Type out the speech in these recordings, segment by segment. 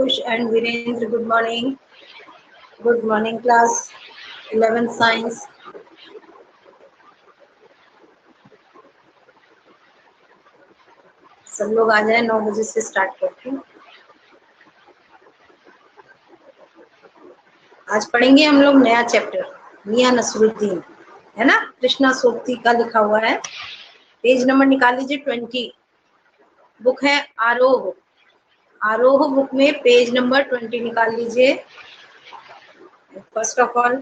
Kush and Virendra, good morning. Good morning class 11th science. सब लोग आ जाए, 9 बजे से स्टार्ट करते हैं। आज पढ़ेंगे हम लोग नया चैप्टर मियां नसरुद्दीन, है ना। कृष्णा सोबती का लिखा हुआ है। पेज नंबर निकाल लीजिए 20। बुक है आरोह। आरोह बुक में पेज नंबर 20 निकाल लीजिए। First of all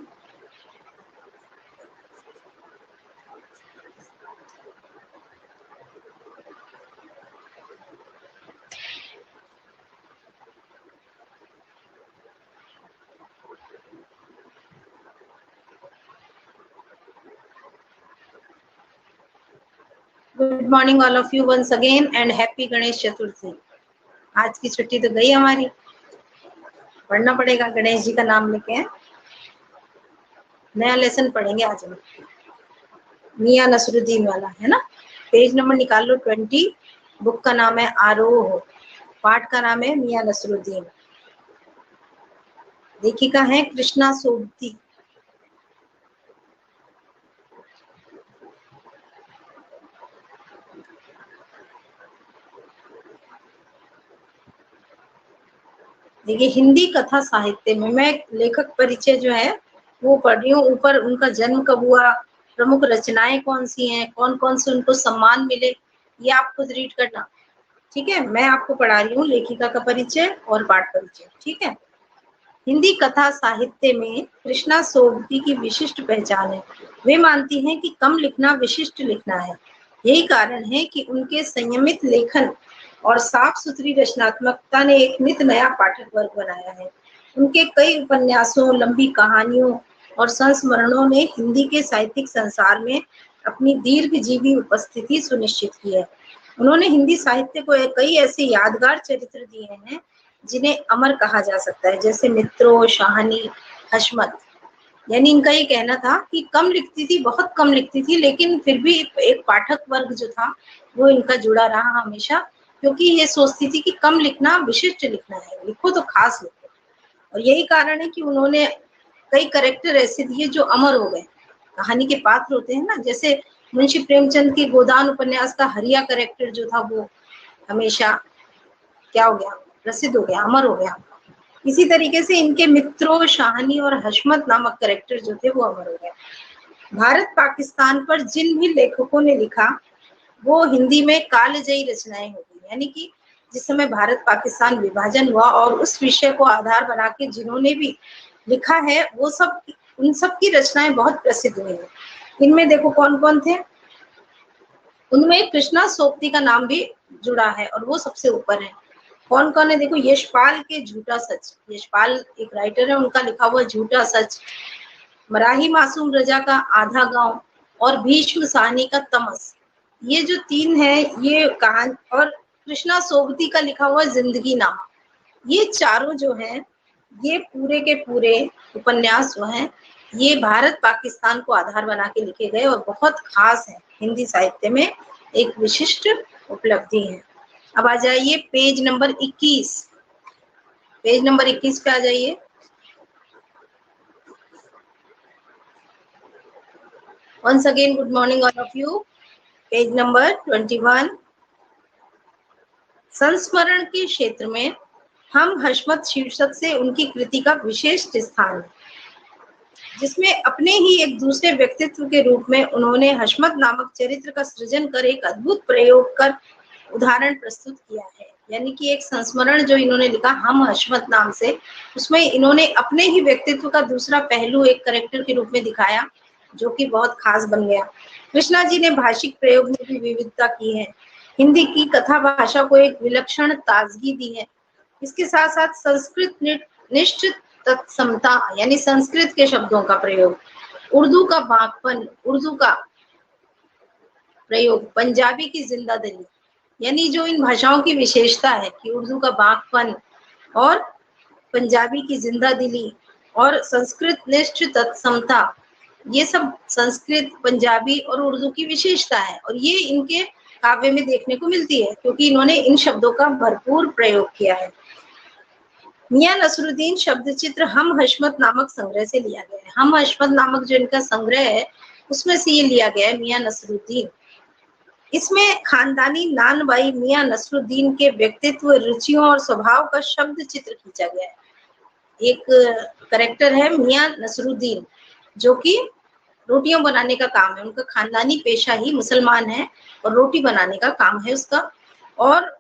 good morning all of you once again and happy Ganesh Chaturthi. आज की छुट्टी तो गई हमारी, पढ़ना पड़ेगा गणेश जी का नाम लेके। नया लेसन पढ़ेंगे आज हम, मियां नसरुद्दीन वाला, है ना। पेज नंबर निकाल लो 20। बुक का नाम है आरोह, पाठ का नाम है मियां नसरुद्दीन, लेखिका है कृष्णा सोबती। देखिए, हिंदी कथा साहित्य में मैं लेखक परिचय जो है वो पढ़ रही हूँ। ऊपर उनका जन्म कब हुआ, प्रमुख रचनाएं कौन सी हैं, कौन कौन से उनको सम्मान मिले, ये आप खुद रीड करना, ठीक है। मैं आपको पढ़ा रही हूँ लेखिका का परिचय और पाठ परिचय, ठीक है। हिंदी कथा साहित्य में कृष्णा सोबती की विशिष्ट पहचान है। वे मानती हैं कि कम लिखना विशिष्ट लिखना है। यही कारण है कि उनके संयमित लेखन और साफ सुथरी रचनात्मकता ने एक नित नया पाठक वर्ग बनाया है। उनके कई उपन्यासों, लंबी कहानियों और संस्मरणों ने हिंदी के साहित्यिक संसार में अपनी दीर्घजीवी उपस्थिति सुनिश्चित की है। उन्होंने हिंदी साहित्य को कई ऐसे यादगार चरित्र दिए हैं जिन्हें अमर कहा जा सकता है, जैसे मित्रों, शाहनी, हशमत। यानी इनका ये कहना था कि कम लिखती थी, बहुत कम लिखती थी, लेकिन फिर भी एक पाठक वर्ग जो था वो इनका जुड़ा रहा हमेशा, क्योंकि ये सोचती थी कि कम लिखना विशिष्ट लिखना है, लिखो तो खास लिखो। और यही कारण है कि उन्होंने कई कैरेक्टर ऐसे दिए जो अमर हो गए। कहानी के पात्र होते हैं ना, जैसे मुंशी प्रेमचंद के गोदान उपन्यास का हरिया कैरेक्टर जो था वो हमेशा क्या हो गया, प्रसिद्ध हो गया, अमर हो गया। इसी तरीके से इनके मित्रों, शाहनी और हशमत नामक कैरेक्टर जो थे वो अमर हो गए। भारत पाकिस्तान पर जिन भी लेखकों ने लिखा वो हिंदी में कालजयी रचनाएं होगी। यानी कि जिस समय भारत पाकिस्तान विभाजन हुआ और उस विषय को आधार बना के जिन्होंने भी लिखा है वो सब, उन सब की रचनाएं बहुत प्रसिद्ध हुई है। इनमें देखो कौन कौन थे, उनमें कृष्णा सोबती का नाम भी जुड़ा है और वो सबसे ऊपर है। कौन कौन है देखो, यशपाल के झूठा सच, यशपाल एक राइटर है, उनका लिखा हुआ झूठा सच, मराही मासूम रजा का आधा गांव और भीष्म साहनी का तमस। ये जो 3 है ये कहानी, और कृष्णा सोबती का लिखा हुआ जिंदगी नामा, ये चारों जो हैं ये पूरे के पूरे उपन्यास जो हैं ये भारत पाकिस्तान को आधार बना के लिखे गए और बहुत खास है, हिंदी साहित्य में एक विशिष्ट उपलब्धि है। अब आ जाइए पेज नंबर 21। पेज नंबर 21 पे आ जाइए। Once again, good morning all of you. Page number 21। संस्मरण के क्षेत्र में हम हशमत शीर्षक से उनकी कृति का विशिष्ट स्थान है, जिसमें अपने ही एक दूसरे व्यक्तित्व के रूप में उन्होंने हशमत नामक चरित्र का सृजन कर एक अद्भुत प्रयोग कर उदाहरण प्रस्तुत किया है। यानी कि एक संस्मरण जो इन्होंने लिखा हम हशमत नाम से, उसमें इन्होंने अपने ही व्यक्तित्व का दूसरा पहलू एक कैरेक्टर के रूप में दिखाया जो कि बहुत खास बन गया। कृष्णा जी ने भाषिक प्रयोग में भी विविधता की है, हिंदी की कथा भाषा को एक विलक्षण ताजगी दी है। इसके साथ साथ संस्कृत निष्ठ तत्समता यानी संस्कृत के शब्दों का प्रयोग, उर्दू का बांकपन, उर्दू का प्रयोग, पंजाबी की जिंदादिली, यानी जो इन भाषाओं की विशेषता है कि उर्दू का बांकपन और पंजाबी की जिंदादिली और संस्कृत निष्ठ तत्समता, ये सब संस्कृत, पंजाबी और उर्दू की विशेषता है और ये इनके काव्य में देखने को मिलती है क्योंकि इन्होंने इन शब्दों का भरपूर प्रयोग किया है। मियां नसरुद्दीन शब्द चित्र हम हशमत नामक संग्रह से लिया गया है। हम हशमत नामक जो इनका संग्रह है उसमें से ये लिया गया है मियां नसरुद्दीन। इसमें खानदानी नानबाई मियां नसरुद्दीन के व्यक्तित्व, रुचियों और स्वभाव का शब्द चित्र खींचा गया है। एक करेक्टर है मियां नसरुद्दीन जो कि रोटियां बनाने का काम है, उनका खानदानी पेशा ही मुसलमान है और रोटी बनाने का काम है उसका। और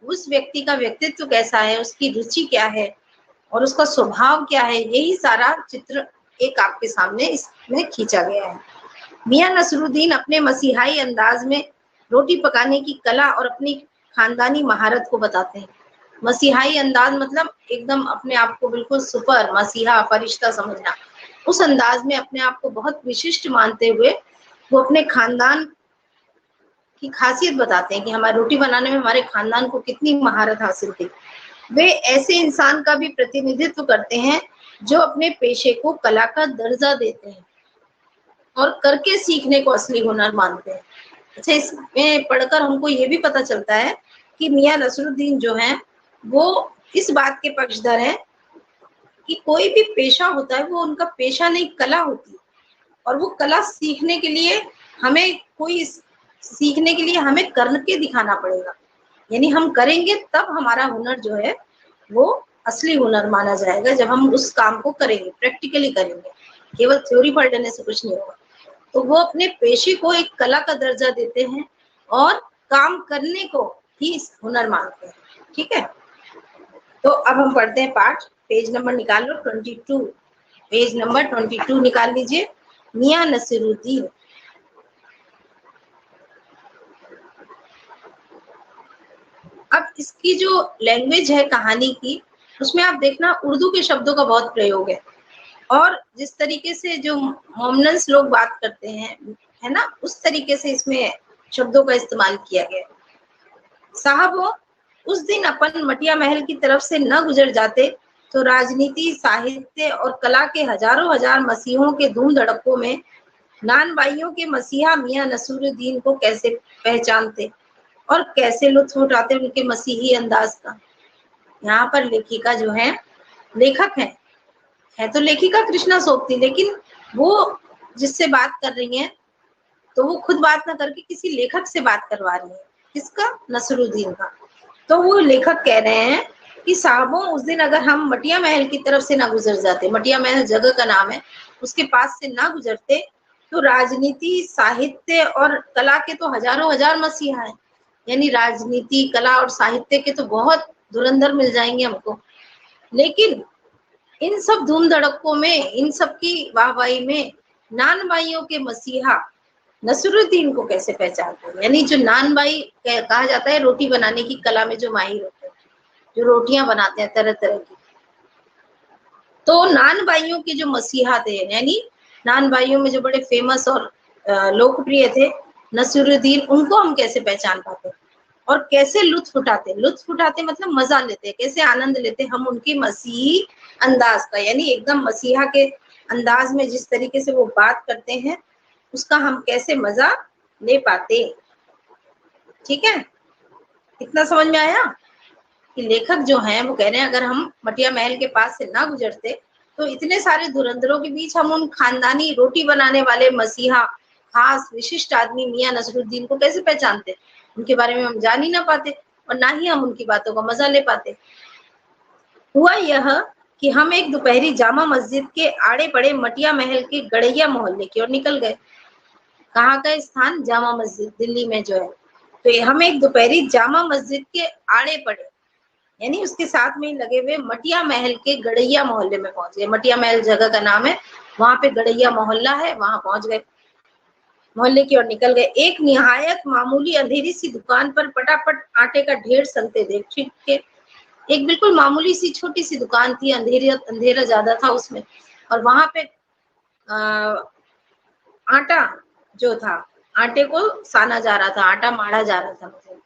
उस व्यक्ति का व्यक्तित्व कैसा है, उसकी रुचि क्या है और उसका स्वभाव क्या है, यही सारा चित्र एक आपके सामने इसमें खींचा गया है। मियां नसरुद्दीन अपने मसीहाई अंदाज में रोटी पकाने की कला और अपनी खानदानी महारत को बताते हैं। मसीहाई अंदाज मतलब एकदम अपने आप को बिल्कुल सुपर मसीहा फरिश्ता समझना, उस अंदाज में अपने आप को बहुत विशिष्ट मानते हुए वो अपने खानदान की खासियत बताते हैं कि हमारे रोटी बनाने में हमारे खानदान को कितनी महारत हासिल थी। वे ऐसे इंसान का भी प्रतिनिधित्व करते हैं जो अपने पेशे को कला का दर्जा देते हैं और करके सीखने को असली हुनर मानते हैं। अच्छा, इसमें पढ़कर हमको ये भी पता चलता है कि मियां नसरुद्दीन जो हैं वो इस बात के पक्षधर हैं कि कोई भी पेशा होता है वो उनका पेशा नहीं, कला होती है। और वो कला सीखने के लिए हमें करके दिखाना पड़ेगा, यानी हम करेंगे तब हमारा हुनर जो है वो असली हुनर माना जाएगा, जब हम उस काम को करेंगे, प्रैक्टिकली करेंगे, केवल थ्योरी पढ़ लेने से कुछ नहीं होगा। तो वो अपने पेशे को एक कला का दर्जा देते हैं और काम करने को ही हुनर मानते हैं। ठीक है, तो अब हम पढ़ते हैं पाठ। पेज नंबर निकाल लो 22, पेज नंबर 22 निकाल लीजिए। मियां नसीरुद्दीन। अब इसकी जो लैंग्वेज है कहानी की, उसमें आप देखना उर्दू के शब्दों का बहुत प्रयोग है और जिस तरीके से जो मोमनन्स लोग बात करते हैं, है ना, उस तरीके से इसमें शब्दों का इस्तेमाल किया गया। साहबों, उस दिन अपन मटिया महल की तरफ से न गुजर जाते तो राजनीति, साहित्य और कला के हजारों हजार मसीहों के धूम धड़कों में नानबाइयों के मसीहा मियां नसीरुद्दीन को कैसे पहचानते और कैसे लुत्फ उठाते उनके मसीही अंदाज का। यहाँ पर लेखिका जो है, लेखक है तो लेखिका कृष्णा सोबती, लेकिन वो जिससे बात कर रही है तो वो खुद बात ना करके किसी लेखक से बात करवा रही है। किसका? नसरुद्दीन का। तो वो लेखक कह रहे हैं कि साहबों, उस दिन अगर हम मटिया महल की तरफ से ना गुजर जाते, मटिया महल जगह का नाम है, उसके पास से ना गुजरते तो राजनीति, साहित्य और कला के तो हजारों हजार मसीहा हैं। यानी राजनीति, कला और साहित्य के तो बहुत धुरंधर मिल जाएंगे हमको, लेकिन इन सब धूम धड़कों में, इन सब की वाहवाही में नानबाइयों के मसीहा नसरुद्दीन को कैसे पहचानते हैं। यानी जो नानबाई कहा जाता है, रोटी बनाने की कला में जो माहिर होते हैं, जो रोटियां बनाते हैं तरह तरह की, तो नानबाइयों के जो मसीहा थे, यानी नानबाइयों में जो बड़े फेमस और लोकप्रिय थे नसरुद्दीन, उनको हम कैसे पहचान पाते और कैसे लुत्फ उठाते। लुत्फ उठाते मतलब मजा लेते, कैसे आनंद लेते हम उनकी मसीही अंदाज का, यानी एकदम मसीहा के अंदाज में जिस तरीके से वो बात करते हैं उसका हम कैसे मजा ले पाते। ठीक है, इतना समझ में आया कि लेखक जो हैं वो कह रहे हैं अगर हम मटिया महल के पास से ना गुजरते तो इतने सारे धुरंधरों के बीच हम उन खानदानी रोटी बनाने वाले मसीहा, खास विशिष्ट आदमी मियां नसरुद्दीन को कैसे पहचानते। उनके बारे में हम जान ही ना पाते और ना ही हम उनकी बातों का मजा ले पाते। हुआ यह कि हम एक दोपहरी जामा मस्जिद के आड़े पड़े मटिया महल के गड़ैया मोहल्ले की ओर निकल गए। कहाँ का स्थान? जामा मस्जिद, दिल्ली में जो है। तो हम एक दोपहरी जामा मस्जिद के आड़े पड़े, यानी उसके साथ में लगे हुए मटिया महल के गड़ैया मोहल्ले में पहुंच गए। मटिया महल जगह का नाम है, वहां पे गड़ैया मोहल्ला है, वहां पहुंच गए, मोहल्ले की ओर निकल गए। एक निहायत मामूली अंधेरी सी दुकान पर पटापट आटे का ढेर सनते देख के, एक बिल्कुल मामूली सी छोटी सी दुकान थी, अंधेरा ज्यादा था उसमें, और वहां पे आटा जो था, आटे को साना जा रहा था, आटा माड़ा जा रहा था, मतलब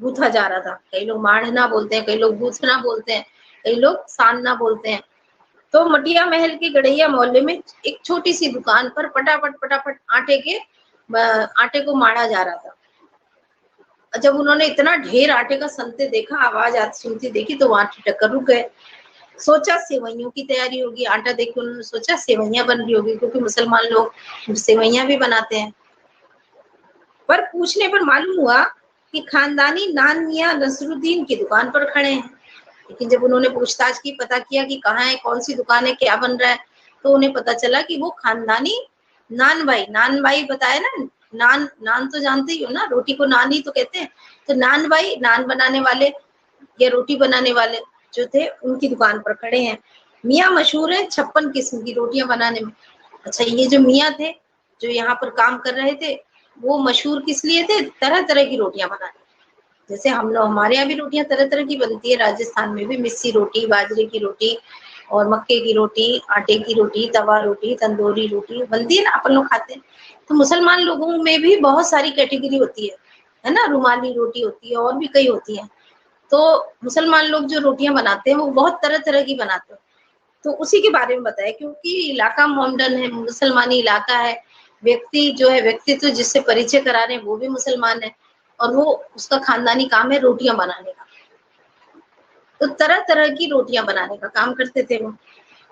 गूथा जा रहा था। कई लोग माड़ना बोलते हैं, कई लोग गूथना बोलते हैं, कई लोग सानना बोलते हैं। तो मटिया महल के गड़ैया मोहल्ले में एक छोटी सी दुकान पर पटापट आटे को माड़ा जा रहा था। जब उन्होंने इतना ढेर आटे का सनते देखा, आवाज आती सुनती देखी, तो वहां ठिठक कर रुक गए। सोचा सेवइयों की तैयारी होगी, आटा देख के उन्होंने सोचा सेवइयां बन रही होगी, क्योंकि मुसलमान लोग सेवइयां भी बनाते हैं। पर पूछने पर मालूम हुआ कि खानदानी नान मियां नसरुद्दीन की दुकान पर खड़े हैं। लेकिन जब उन्होंने पूछताछ की, पता किया कि कहाँ है, कौन सी दुकान है, क्या बन रहा है, तो उन्हें पता चला कि वो खानदानी नान भाई बताया ना, नान नान तो जानते ही हो ना, रोटी को नान ही तो कहते हैं। तो नान भाई, नान बनाने वाले या रोटी बनाने वाले जो थे, उनकी दुकान पर खड़े हैं। मियाँ मशहूर है 56 किस्म की रोटियां बनाने में। अच्छा, ये जो मियाँ थे जो यहाँ पर काम कर रहे थे, वो मशहूर किस लिए थे? तरह तरह की रोटियां बनाने। जैसे हम लोग, हमारे यहाँ भी रोटियां तरह तरह की बनती है, राजस्थान में भी मिस्सी रोटी, बाजरे की रोटी और मक्के की रोटी, आटे की रोटी, तवा रोटी, तंदूरी रोटी बनती है ना, अपन लोग खाते हैं। तो मुसलमान लोगों में भी बहुत सारी कैटेगरी होती है ना, रुमाली रोटी होती है और भी कई होती है। तो मुसलमान लोग जो रोटियां बनाते हैं वो बहुत तरह तरह की बनाते हैं। तो उसी के बारे में बताया, क्योंकि इलाका मॉडर्न है, मुसलमानी इलाका है। व्यक्ति जो है, व्यक्तित्व जिससे परिचय करा रहे हैं वो भी मुसलमान है, और वो उसका खानदानी काम है रोटियां बनाने का। तो तरह तरह की रोटियां बनाने का काम करते थे वो।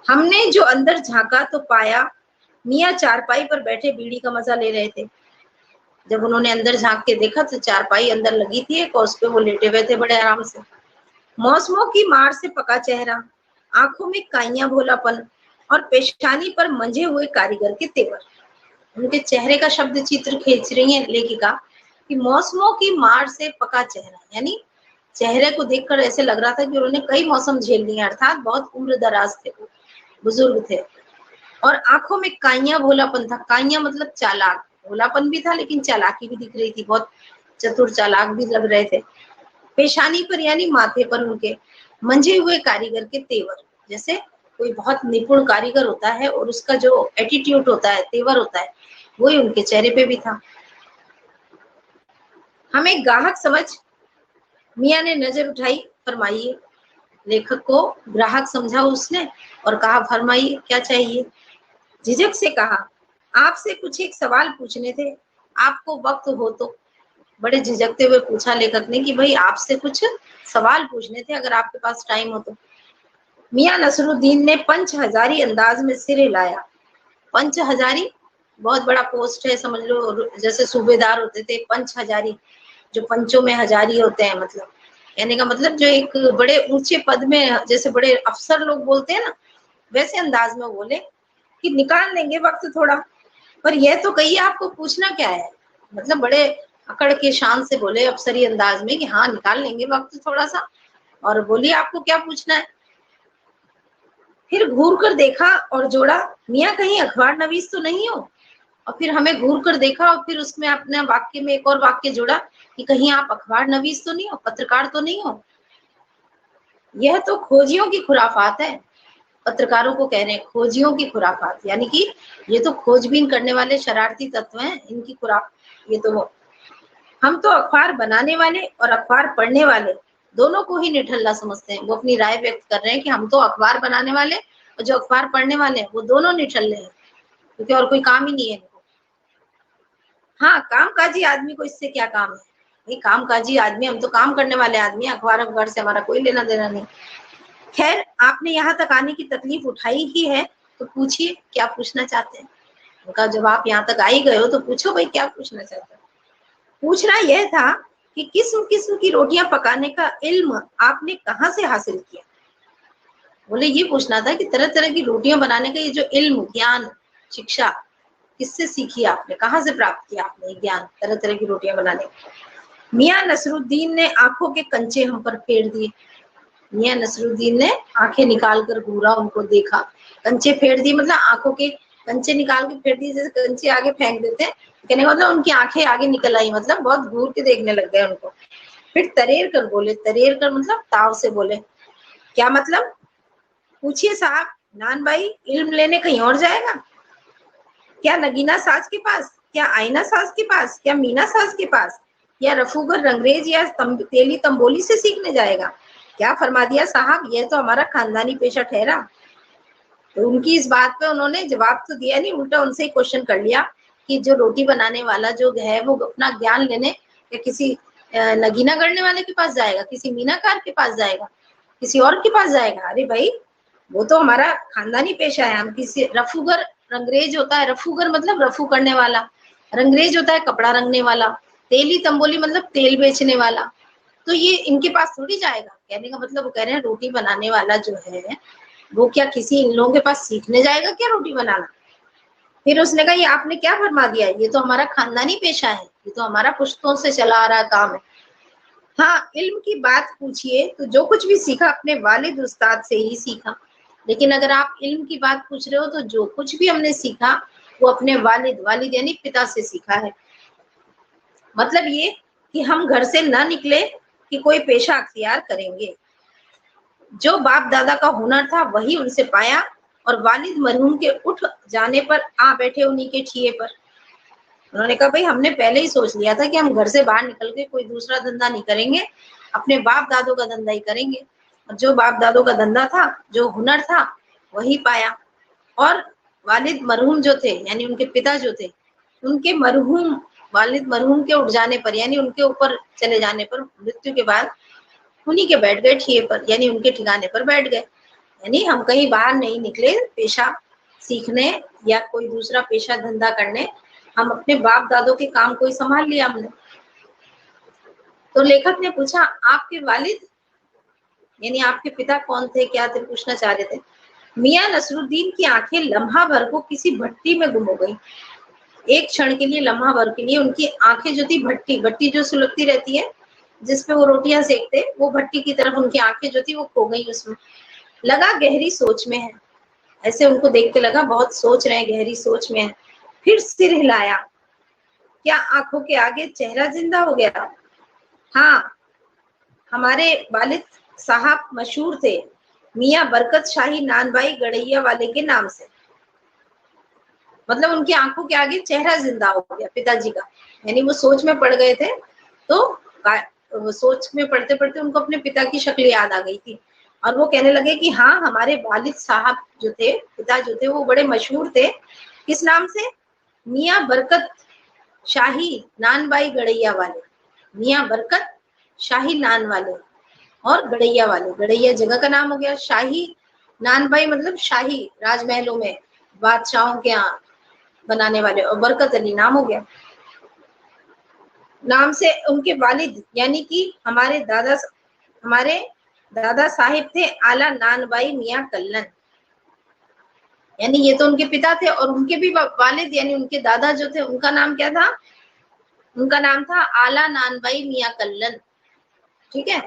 हमने जो अंदर झांका तो पाया मियाँ चारपाई पर बैठे बीड़ी का मजा ले रहे थे। जब उन्होंने अंदर झांक के देखा तो चारपाई अंदर लगी थी एक, और उस पे वो लेटे हुए थे बड़े आराम से। मौसमों की मार से पका चेहरा, आंखों में काइयां भोलापन और पेशानी पर मंझे हुए कारीगर के तेवर। उनके चेहरे का शब्द चित्र खींच रही है लेखिका कि मौसमों की मार से पका चेहरा, यानी चेहरे को देखकर ऐसे लग रहा था कि उन्होंने कई मौसम झेल लिए, अर्थात बहुत उम्र दराज थे, बुजुर्ग थे। और आंखों में काइयां भोलापन था। काइयां मतलब चालाक, भोलापन भी था लेकिन चालाकी भी दिख रही थी, बहुत चतुर चालाक भी लग रहे थे। पेशानी पर यानी माथे पर उनके मंझे हुए कारीगर के तेवर, जैसे कोई बहुत निपुण कारीगर होता है और उसका जो एटीट्यूड होता है, तेवर होता है, वही उनके चेहरे पे भी था। हमें ग्राहक समझ मियाँ ने नजर उठाई, फरमाइए। लेखक को ग्राहक समझा उसने और कहा, फरमाइए क्या चाहिए। झिझक से कहा, आपसे कुछ एक सवाल पूछने थे, आपको वक्त हो तो। बड़े झिझकते हुए पूछा लेखक ने कि भाई आपसे कुछ सवाल पूछने थे, अगर आपके पास टाइम हो तो। मियाँ नसरुद्दीन ने पंच हजारी अंदाज में सिर हिलाया। पंच हजारी बहुत बड़ा पोस्ट है, समझ लो, जैसे सूबेदार होते थे पंच हजारी, जो पंचों में हजारी होते हैं, मतलब कहने का मतलब जो एक बड़े ऊंचे पद में, जैसे बड़े अफसर लोग बोलते हैं ना, वैसे अंदाज में बोले कि निकाल लेंगे वक्त थोड़ा, पर यह तो कहिए आपको पूछना क्या है। मतलब बड़े अकड़ के शान से बोले अफसरी अंदाज में कि हाँ निकाल लेंगे वक्त थोड़ा सा, और बोलिए आपको क्या पूछना है। फिर घूर कर देखा और जोड़ा, मियाँ कहीं अखबार नवीस तो नहीं हो। और फिर हमें घूर कर देखा और फिर उसमें अपने वाक्य में एक और वाक्य जोड़ा कि कहीं आप अखबार नवीस तो नहीं हो, पत्रकार तो नहीं हो। यह तो खोजियों की खुराफात है। पत्रकारों को कह रहे हैं खोजियों की खुराफात, यानी कि ये तो खोजबीन करने वाले शरारती तत्व हैं, इनकी खुराफ। ये तो वो, हम तो अखबार बनाने वाले और अखबार पढ़ने वाले दोनों को ही निठल्ला समझते हैं। वो अपनी राय व्यक्त कर रहे हैं कि हम तो अखबार बनाने वाले और जो अखबार पढ़ने वाले हैं वो दोनों निठल्ले हैं, क्योंकि और कोई काम ही नहीं है इनको। हाँ, कामकाजी आदमी को इससे क्या काम है, ये कामकाजी आदमी, हम तो काम करने वाले आदमी हैं, अखबार से हमारा कोई लेना देना नहीं। खैर, आपने यहाँ तक आने की तकलीफ उठाई ही है तो पूछिए क्या पूछना चाहते हैं। उनका जब आप यहाँ तक आ ही गए हो तो पूछो भाई क्या पूछना चाहते हैं। पूछना यह था कि किस्म किस्म की रोटियां पकाने का इल्म आपने कहाँ से हासिल किया। बोले ये पूछना था कि तरह तरह की रोटियां बनाने का ये जो इल्म, ज्ञान, शिक्षा किससे सीखी आपने, कहाँ से प्राप्त किया आपने ज्ञान तरह तरह की रोटियां बनाने। मियाँ नसरुद्दीन ने आंखों के कंचे हम पर फेर दिए। मियाँ नसरुद्दीन ने आंखें निकाल कर घूरा, उनको देखा, कंचे फेर दिए मतलब आंखों के कंचे निकाल के फेर दिए, जैसे कंचे आगे फेंक देते हैं, कहने का मतलब उनकी आंखें आगे निकल आई, मतलब बहुत घूर के देखने लग गए उनको। फिर तरेर कर बोले, तरेर कर मतलब ताव से बोले, क्या मतलब, पूछिए साहब। नान भाई इल्म लेने कहीं और जाएगा क्या, नगीना साज के पास, क्या आईना साज के पास, क्या मीना साज के पास, या रफूगर रंगरेज या तेली तंबोली से सीखने जाएगा। क्या फरमा दिया साहब, यह तो हमारा खानदानी पेशा ठहरा। तो उनकी इस बात पे उन्होंने जवाब तो दिया नहीं, उल्टा उनसे ही क्वेश्चन कर लिया कि जो रोटी बनाने वाला जो है वो अपना ज्ञान लेने या किसी नगीना गढ़ने वाले के पास जाएगा, किसी मीनाकार के पास जाएगा, किसी और के पास जाएगा? अरे भाई, वो तो हमारा खानदानी पेशा है। हम किसी रफूगर, रंगरेज होता है, रफूगर मतलब रफू करने वाला, रंगरेज होता है कपड़ा रंगने वाला, तेली तंबोली मतलब तेल बेचने वाला, तो ये इनके पास थोड़ी जाएगा। कहने का मतलब वो कह रहे हैं रोटी बनाने वाला जो है वो क्या किसी इन लोगों के पास सीखने जाएगा क्या रोटी बनाना? फिर उसने कहा ये आपने क्या फरमा दिया, ये तो हमारा खानदानी पेशा है, ये तो हमारा पुश्तों से चला आ रहा काम है। हाँ, इल्म की बात पूछिए तो जो कुछ भी सीखा अपने वालिद उस्ताद से ही सीखा। लेकिन अगर आप इल्म की बात पूछ रहे हो तो जो कुछ भी हमने सीखा वो अपने वालिद, वालिद यानी पिता से सीखा है। मतलब ये कि हम घर से ना निकले कि कोई पेशा अख्तियार करेंगे, जो बाप दादा का हुनर था वही उनसे पाया, और वालिद मरहूम के उठ जाने पर आ बैठे उन्हीं के ठिए पर। उन्होंने कहा भाई हमने पहले ही सोच लिया था कि हम घर से बाहर निकल के कोई दूसरा धंधा नहीं करेंगे, अपने बाप दादों का धंधा ही करेंगे। और जो बाप दादों का धंधा था, जो हुनर था, वही पाया। और वालिद मरहूम जो थे यानी उनके पिता जो थे, उनके मरहूम, वालिद मरहूम के उठ जाने पर यानी उनके ऊपर चले जाने पर, मृत्यु के बाद उन्हीं के बैठ गए ठिए पर, यानी उनके ठिकाने पर बैठ गए। यानी हम कहीं बाहर नहीं निकले पेशा सीखने या कोई दूसरा पेशा धंधा करने, हम अपने बाप दादों के काम को ही संभाल लिया हमने। तो लेखक ने पूछा आपके वालिद यानी आपके पिता कौन थे, क्या थे, पूछना चाह रहे थे। मियां नसरुद्दीन की आंखें लम्हा भर को किसी भट्टी में गुम हो गई। एक क्षण के लिए, लम्हा भर के लिए उनकी आंखें जो थी, भट्टी, भट्टी जो सुलगती रहती है जिसपे वो रोटियां सेकते, वो भट्टी की तरफ उनकी आंखें जो थी वो खो गई उसमें। लगा गहरी सोच में है, ऐसे उनको देख के लगा बहुत सोच रहे हैं, गहरी सोच में है। फिर सिर हिलाया। क्या आंखों के आगे चेहरा जिंदा हो गया? हाँ, हमारे वालिद साहब मशहूर थे मियां बरकत शाही नानबाई गड़ैया वाले के नाम से। मतलब उनकी आंखों के आगे चेहरा जिंदा हो गया पिताजी का, यानी वो सोच में पड़ गए थे, तो वो सोच में पढ़ते पढ़ते उनको अपने पिता की शक्ल याद आ गई थी, और वो कहने लगे कि हाँ, हमारे वालिद साहब जो थे, पिता जो थे, वो बड़े मशहूर थे। किस नाम से? मियां बरकत शाही नानबाई गड़ैया वाले। मियां बरकत शाही नान वाले और गड़ैया वाले, गड़ैया जगह का नाम हो गया, शाही नानबाई मतलब शाही, राजमहलों में बादशाहों के यहाँ बनाने वाले, और बरकत अली नाम हो गया। नाम से उनके वालिद यानी कि हमारे दादा साहिब थे आला नानबाई मियां कल्लन, यानी ये तो उनके पिता थे, और उनके भी वालिद यानी उनके दादा जो थे उनका नाम क्या था? उनका नाम था आला नानबाई मियां कल्लन। ठीक है,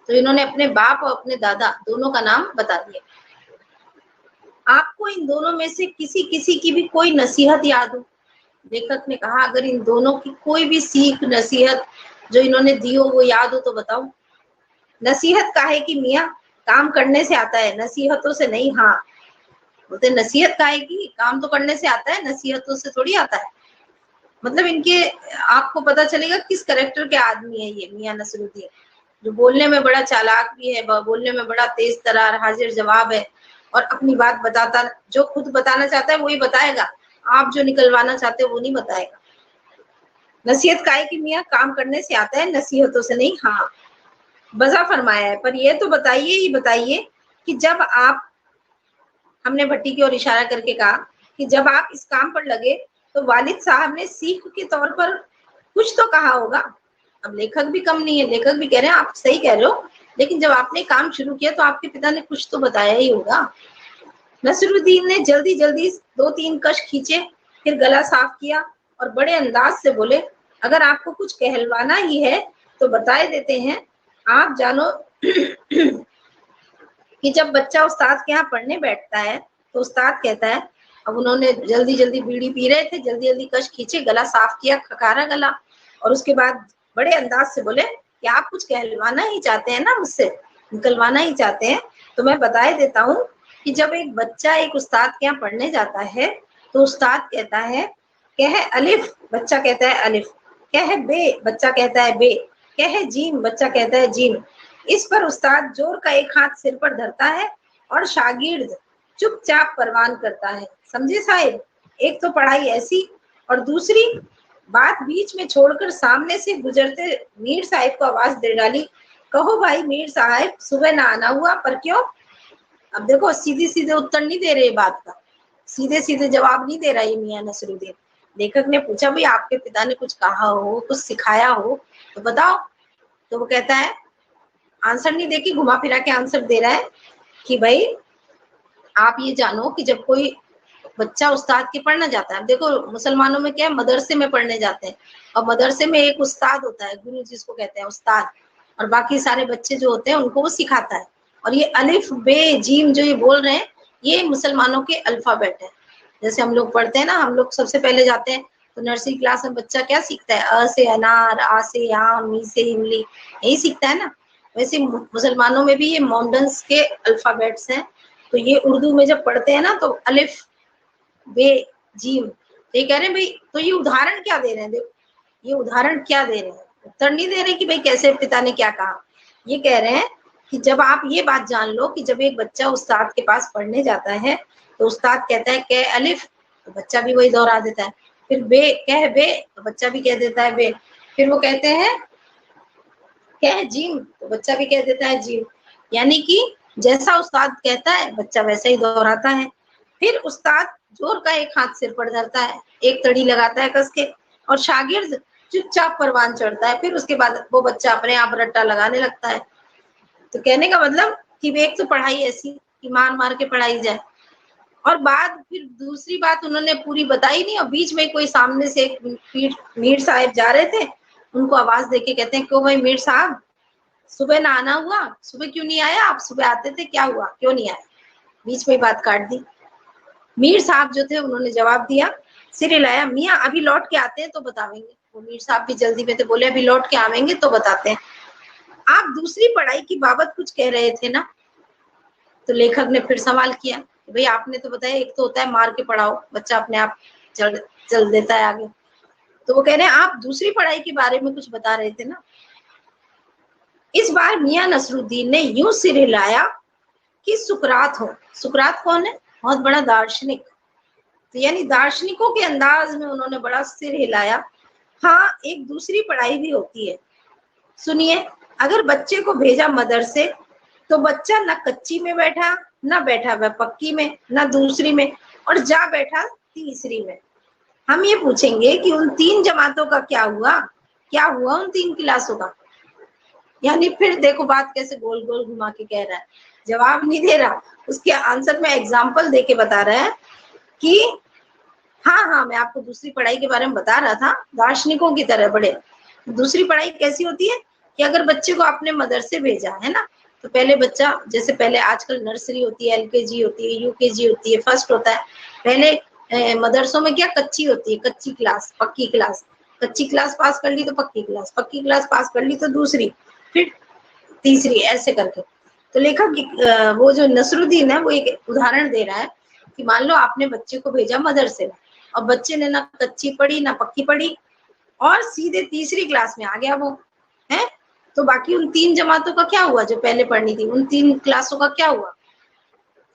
तो इन्होंने अपने बाप और अपने दादा दोनों का नाम बता दिया। आपको इन दोनों में से किसी किसी की भी कोई नसीहत याद हो? लेखक ने कहा अगर इन दोनों की कोई भी सीख, नसीहत जो इन्होंने दी हो वो याद हो तो बताओ। नसीहत काहे की मियाँ? काम करने से आता है, नसीहतों से नहीं। हाँ, बोलते नसीहत काहे की, काम तो करने से आता है, नसीहतों से थोड़ी आता है। मतलब इनके, आपको पता चलेगा किस करेक्टर के आदमी है ये मियाँ नसरुद्दीन, जो बोलने में बड़ा चालाक भी है, बोलने में बड़ा तेज तरार, हाजिर जवाब है, और अपनी बात बताता, जो खुद बताना चाहता है वही बताएगा, आप जो निकलवाना चाहते हो वो नहीं बताएगा। नसीहत काहे की मियाँ? काम करने से आता है, नसीहतों से नहीं। हाँ, बजा फरमाया है, पर ये तो बताइए ही बताइए कि जब आप, हमने भट्टी की ओर इशारा करके कहा कि जब आप इस काम पर लगे तो वालिद साहब ने सीख के तौर पर कुछ तो कहा होगा। अब लेखक भी कम नहीं है, लेखक भी कह रहे हैं आप सही कह रहे हो, लेकिन जब आपने काम शुरू किया तो आपके पिता ने कुछ तो बताया ही होगा। नसरुद्दीन ने जल्दी जल्दी 2-3 कश खींचे, फिर गला साफ किया और बड़े अंदाज से बोले, अगर आपको कुछ कहलवाना ही है तो बताए देते हैं। आप जानो कि जब बच्चा उस्ताद के यहाँ पढ़ने बैठता है तो उस्ताद कहता है, अब उन्होंने जल्दी जल्दी बीड़ी पी रहे थे, जल्दी जल्दी कश खींचे, गला साफ किया, खकारा गला, और उसके बाद बड़े अंदाज से बोले कि आप कुछ कहलवाना ही चाहते हैं ना मुझसे, निकलवाना ही चाहते हैं, तो मैं बताए देता हूँ कि जब एक बच्चा एक उस्ताद के यहाँ पढ़ने जाता है तो उस्ताद कहता है कह अलिफ, बच्चा कहता है अलिफ, कह बे, बच्चा कहता है बे, कह जीम, बच्चा कहता है जीम। इस पर उस्ताद जोर का एक हाथ सिर पर धरता है और शागिर्द चुपचाप परवान करता है। समझे साहिब? एक तो पढ़ाई ऐसी, और दूसरी बात बीच में छोड़कर सामने से गुजरते मीर साहिब को आवाज दे डाली, कहो भाई मीर साहब, सुबह ना आना हुआ, पर क्यों? अब देखो, सीधी सीधे उत्तर नहीं दे रहे बात का, सीधे सीधे जवाब नहीं दे रहा ये मियां नसरुद्दीन। लेखक ने पूछा, भाई आपके पिता ने कुछ कहा हो, कुछ सिखाया हो तो बताओ। तो वो कहता है, आंसर नहीं देके घुमा फिरा के आंसर दे रहा है कि भाई आप ये जानो कि जब कोई बच्चा उस्ताद के पढ़ना जाता है, देखो मुसलमानों में क्या है, मदरसे में पढ़ने जाते हैं, और मदरसे में एक उस्ताद होता है, गुरु जिसको कहते हैं उस्ताद, और बाकी सारे बच्चे जो होते हैं उनको वो सिखाता है। और ये अलिफ बे जीम जो ये बोल रहे हैं, ये मुसलमानों के अल्फाबेट है। जैसे हम लोग पढ़ते हैं ना, हम लोग सबसे पहले जाते हैं तो नर्सरी क्लास में बच्चा क्या सीखता है, अ से अनार, आ से आम, मी से इमली, यही सीखता है ना। वैसे मुसलमानों में भी ये मॉडर्न्स के अल्फाबेट्स हैं। तो ये उर्दू में जब पढ़ते हैं ना तो अलिफ बे जीम, तो ये कह रहे हैं भाई, तो ये उदाहरण क्या दे रहे हैं, देखो ये उदाहरण क्या दे रहे हैं, उत्तर नहीं दे रहे कि भाई कैसे पिता ने क्या कहा। ये कह रहे हैं कि जब आप ये बात जान लो कि जब एक बच्चा उस्ताद के पास पढ़ने जाता है तो उस्ताद कहता है कह अलिफ, तो बच्चा भी वही दोहरा देता है। फिर बे कह बे, तो बच्चा भी कह देता है बे। फिर वो कहते हैं कह जीम, तो बच्चा भी कह देता है जीम। यानी कि जैसा उस्ताद कहता है बच्चा वैसा ही दोहराता है। फिर उस्ताद जोर का एक हाथ सिर पर धरता है, एक तड़ी लगाता है कस के, और शागिर्द चुपचाप परवान चढ़ता है। फिर उसके बाद वो बच्चा अपने आप रट्टा लगाने लगता है। तो कहने का मतलब कि एक तो पढ़ाई ऐसी कि मार मार के पढ़ाई जाए, और बाद फिर दूसरी बात उन्होंने पूरी बताई नहीं, और बीच में कोई सामने से एक मीर साहब जा रहे थे, उनको आवाज देके कहते हैं, क्यों भाई मीर साहब, सुबह ना आना हुआ, सुबह क्यों नहीं आया? आप सुबह आते थे, क्या हुआ, क्यों नहीं आया? बीच में बात काट दी। मीर साहब जो थे उन्होंने जवाब दिया, सिर हिलाया, मियाँ अभी लौट के आते हैं तो बतावेंगे। वो मीर साहब भी जल्दी में थे, बोले अभी लौट के आवेंगे तो बताते हैं। आप दूसरी पढ़ाई की बाबत कुछ कह रहे थे ना? तो लेखक ने फिर सवाल किया, भाई आपने तो बताया एक तो होता है मार के पढ़ाओ, बच्चा अपने आप चल देता है आगे। तो वो कह रहे हैं आप दूसरी पढ़ाई के बारे में कुछ बता रहे थे ना? इस बार मियां नसरुद्दीन ने यूं सिर हिलाया कि सुकरात हो। सुकरात कौन है? बहुत बड़ा दार्शनिक। तो यानी दार्शनिकों के अंदाज में उन्होंने बड़ा सिर हिलाया। हाँ, एक दूसरी पढ़ाई भी होती है, सुनिए। अगर बच्चे को भेजा मदरसे तो बच्चा ना कच्ची में बैठा, ना बैठा वह पक्की में, ना दूसरी में, और जा बैठा तीसरी में। हम ये पूछेंगे कि उन 3 जमातों का क्या हुआ? क्या हुआ उन 3 क्लासों का? यानी फिर देखो बात कैसे गोल गोल घुमा के कह रहा है, जवाब नहीं दे रहा, उसके आंसर में एग्जाम्पल दे के बता रहा है कि हाँ हाँ, मैं आपको दूसरी पढ़ाई के बारे में बता रहा था, दार्शनिकों की तरह बड़े। दूसरी पढ़ाई कैसी होती है कि अगर बच्चे को आपने मदरसे भेजा है ना, तो पहले बच्चा, जैसे पहले आजकल नर्सरी होती है, एलकेजी होती है, यूकेजी होती है, फर्स्ट होता है। पहले मदरसों में क्या कच्ची होती है, कच्ची क्लास, पक्की क्लास। कच्ची क्लास पास कर ली तो पक्की क्लास, पक्की क्लास पास कर ली तो दूसरी, फिर तीसरी, ऐसे करके। तो लेखक वो जो नसरुद्दीन है वो एक उदाहरण दे रहा है कि मान लो आपने बच्चे को भेजा मदरसे में, और बच्चे ने ना कच्ची पढ़ी ना पक्की पढ़ी, और सीधे तीसरी क्लास में आ गया वो है। तो बाकी उन 3 जमातों का क्या हुआ जो पहले पढ़नी थी? उन 3 क्लासों का क्या हुआ?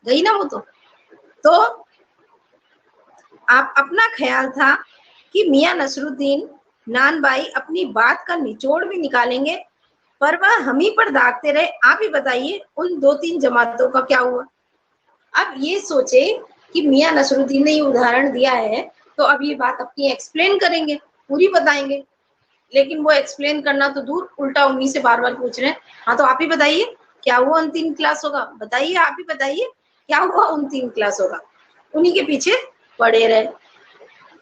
गई ना वो तो आप अपना ख्याल था कि मियां नसरुद्दीन नान भाई अपनी बात का निचोड़ भी निकालेंगे, पर वह हम ही पर दागते रहे। आप ही बताइए उन 2-3 जमातों का क्या हुआ? अब ये सोचे कि मियां नसरुद्दीन ने ये उदाहरण दिया है, तो अब ये बात अपनी एक्सप्लेन करेंगे, पूरी बताएंगे। लेकिन वो एक्सप्लेन करना तो दूर, उल्टा उन्हीं से बार बार पूछ रहे हैं, हाँ तो आप ही बताइए क्या हुआ उन 3 क्लासों का? बताइए, आप ही बताइए क्या हुआ उन 3 क्लासों का? उन्हीं के पीछे पड़े रहे।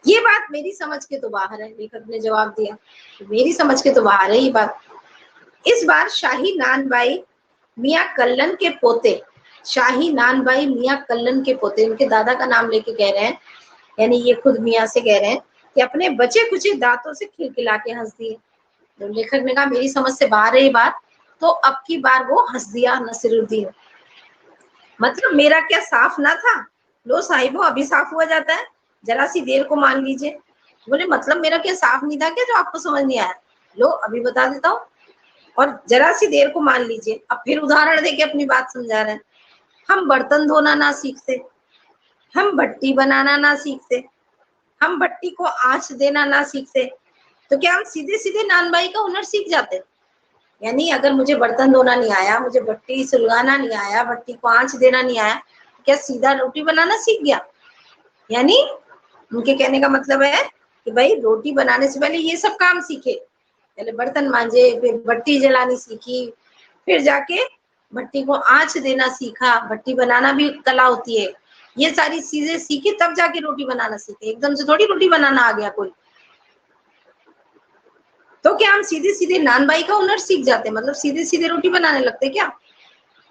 ये बात मेरी समझ के तो बाहर है, लेखक ने जवाब दिया, मेरी समझ के तो बाहर है ये बात। इस बार शाही नानबाई मियां कल्लन के पोते, शाही नानबाई मियां कल्लन के पोते, उनके दादा का नाम लेके कह रहे हैं, यानी ये खुद मियां से कह रहे हैं कि अपने बचे कुछ दांतों से खिलखिला के हंस दिए। तो लेखक ने कहा मेरी समझ से बाहर है ये बात, तो अब की बार वो हंस दिया नसीरुद्दीन। मतलब मेरा क्या साफ ना था? लो साहिबो, अभी साफ हुआ जाता है, जरा सी देर को मान लीजिए। बोले मतलब मेरा क्या साफ नहीं था क्या जो आपको समझ नहीं आया? लो अभी बता देता हूँ, और जरा सी देर को मान लीजिए। अब फिर उदाहरण देके अपनी बात समझा रहे हैं। हम बर्तन धोना ना सीखते, हम भट्टी बनाना ना सीखते, हम भट्टी को आंच देना ना सीखते तो क्या हम सीधे सीधे नानबाई का हुनर सीख जाते? यानी अगर मुझे बर्तन धोना नहीं आया, मुझे भट्टी सुलगाना नहीं आया, भट्टी को आंच देना नहीं आया, क्या सीधा रोटी बनाना सीख गया? यानी उनके कहने का मतलब है कि भाई रोटी बनाने से पहले ये सब काम सीखे, पहले बर्तन मांजे, फिर भट्टी जलानी सीखी, फिर जाके भट्टी को आंच देना सीखा, भट्टी बनाना भी कला होती है, ये सारी चीजें सीखी तब जाके रोटी बनाना सीखे। एकदम से थोड़ी रोटी बनाना आ गया कोई। तो क्या हम सीधे सीधे नानबाई का हुनर सीख जाते, मतलब सीधे सीधे रोटी बनाने लगते क्या?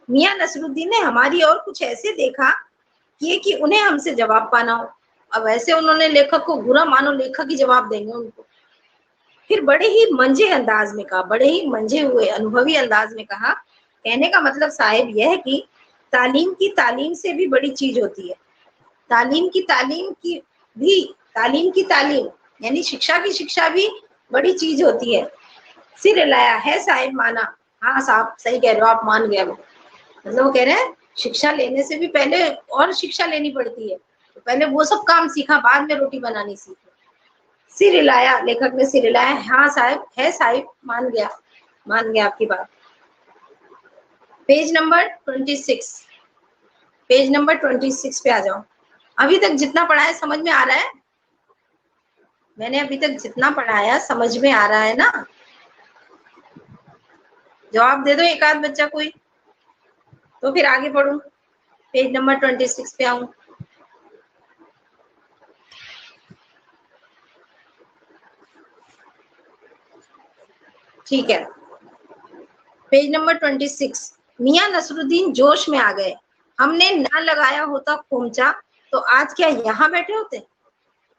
मियां नसरुद्दीन ने हमारी और कुछ ऐसे देखा कि उन्हें हमसे जवाब पाना हो। अब ऐसे उन्होंने लेखक को बुरा मानो, लेखक ही जवाब देंगे उनको। फिर बड़े ही मंझे अंदाज में कहा, बड़े ही मंझे हुए अनुभवी अंदाज में कहा, कहने का मतलब साहिब यह है कि तालीम की तालीम से भी बड़ी चीज होती है। तालीम की तालीम यानी शिक्षा की शिक्षा भी बड़ी चीज होती है। सिर हिलाया है साहिब माना। हाँ साहब सही कह रहे हो आप, मान गया वो। मतलब वो कह रहे हैं शिक्षा लेने से भी पहले और शिक्षा लेनी पड़ती है, तो पहले वो सब काम सीखा, बाद में रोटी बनानी सीखी। सिर हिलाया, लेखक ने सिर हिलाया, हाँ साहिब है साहिब, मान गया आपकी बात। पेज नंबर 26, पेज नंबर 26 पे आ जाओ। अभी तक जितना पढ़ा है समझ में आ रहा है? मैंने अभी तक जितना पढ़ाया समझ में आ रहा है ना? जवाब दे दो एक आध बच्चा कोई, तो फिर आगे पढ़ूं। पेज नंबर 26 पे आऊं। ठीक है, पेज नंबर 26। मियां नसरुद्दीन जोश में आ गए। हमने ना लगाया होता खोमचा तो आज क्या यहाँ बैठे होते?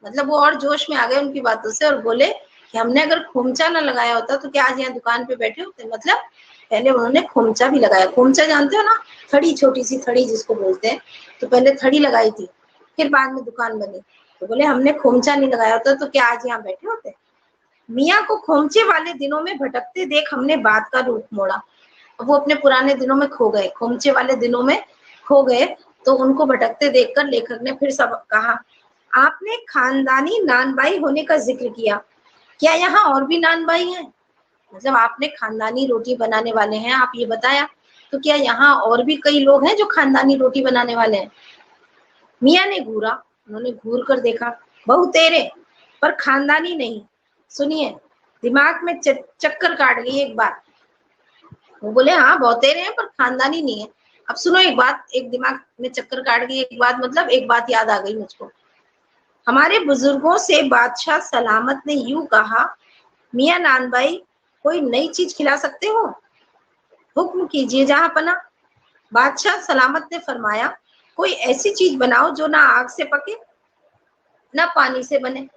मतलब वो और जोश में आ गए उनकी बातों से और बोले कि हमने अगर खोमचा ना लगाया होता तो क्या आज यहाँ दुकान पे बैठे होते? मतलब पहले उन्होंने खोमचा भी लगाया। खोमचा जानते हो ना, थड़ी, छोटी सी थड़ी जिसको बोलते हैं। तो पहले थड़ी लगाई थी, फिर बाद में दुकान बनी। तो बोले हमने खोमचा नहीं लगाया होता तो क्या आज यहाँ बैठे होते? मियाँ को खोमचे वाले दिनों में भटकते देख हमने बात का रूप मोड़ा। वो अपने पुराने दिनों में खो गए, खोमचे वाले दिनों में खो गए, तो उनको भटकते देखकर लेखक ने फिर सब कहा, आपने खानदानी नानबाई होने का जिक्र किया, क्या यहाँ और भी नानबाई हैं? मतलब आपने खानदानी रोटी बनाने वाले हैं, आप ये बताया, तो क्या यहाँ और भी कई लोग हैं जो खानदानी रोटी बनाने वाले हैं? मियाँ ने घूरा, उन्होंने घूर कर देखा, बहुतेरे पर खानदानी नहीं। सुनिए, दिमाग में चक्कर काट गई एक बार। वो बोले हाँ बहुतेरे हैं पर खानदानी नहीं है। अब सुनो एक बात, एक दिमाग में चक्कर काट गई एक बात, मतलब एक बात याद आ गई मुझको। हमारे बुजुर्गों से बादशाह सलामत ने यूं कहा, मियां नानबाई कोई नई चीज खिला सकते हो? हुक्म कीजिए जहांपना। बादशाह सलामत ने फरमाया, कोई ऐसी चीज बनाओ जो ना आग से पके ना पानी से बने।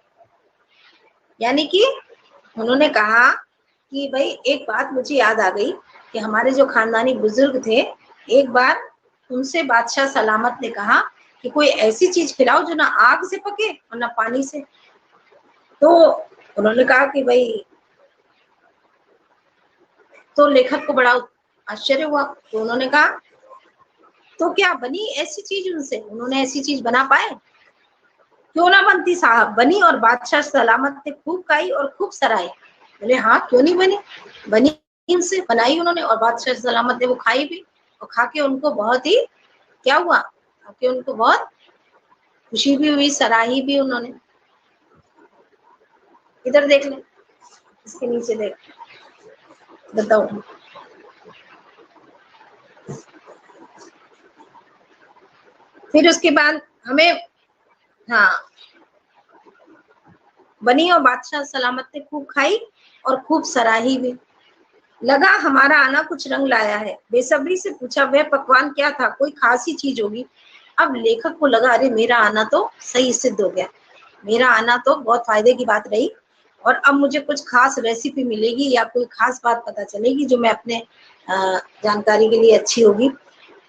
यानी कि उन्होंने कहा कि भाई एक बात मुझे याद आ गई कि हमारे जो खानदानी बुजुर्ग थे, एक बार उनसे बादशाह सलामत ने कहा कि कोई ऐसी चीज खिलाओ जो ना आग से पके और ना पानी से। तो उन्होंने कहा कि भाई, तो लेखक को बड़ा आश्चर्य हुआ। तो उन्होंने कहा तो क्या बनी ऐसी चीज उनसे? उन्होंने ऐसी चीज बना पाए? क्यों ना बनती साहब, बनी और बादशाह सलामत ने खूब खाई और खूब सराही। बोले हाँ क्यों नहीं बनी, बनी उनसे, बनाई उन्होंने और बादशाह सलामत ने वो खाई भी, और खा के उनको बहुत ही क्या हुआ, खा के उनको बहुत खुशी भी हुई, सराही भी उन्होंने। इधर देख ले, इसके नीचे देख, बताओ। फिर उसके बाद हमें, हाँ, बनी और बादशाह सलामत ने खूब खाई और खूब सराही भी। लगा हमारा आना कुछ रंग लाया है, बेसब्री से पूछा वह पकवान क्या था, कोई खास ही चीज होगी। अब लेखक को लगा अरे मेरा आना तो सही सिद्ध हो गया, मेरा आना तो बहुत फायदे की बात रही, और अब मुझे कुछ खास रेसिपी मिलेगी या कोई खास बात पता चलेगी जो मैं अपने जानकारी के लिए अच्छी होगी।